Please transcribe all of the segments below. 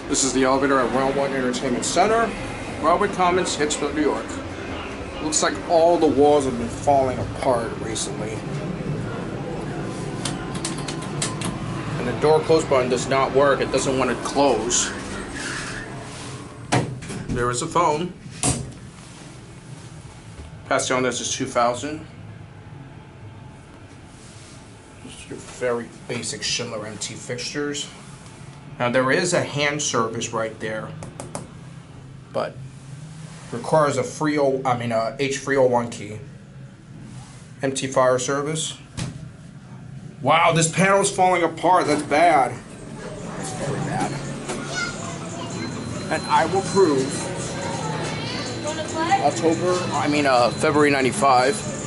This is the elevator at Round1 Entertainment Center, Broadway Commons, Hicksville, New York. Looks like all the walls have been falling apart recently. And the door close button does not work. It doesn't want to close. There is a phone. Past on this is 2000. Just your very basic Schindler MT fixtures. Now there is a hand service right there, but requires a H301 key. MT fire service. Wow, this panel is falling apart. That's bad. That's very bad. And I will prove. February '95.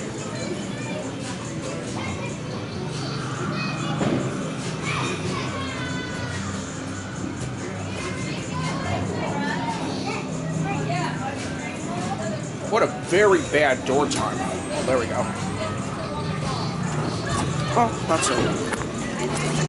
What a very bad door time. Oh, there we go. Oh, that's it.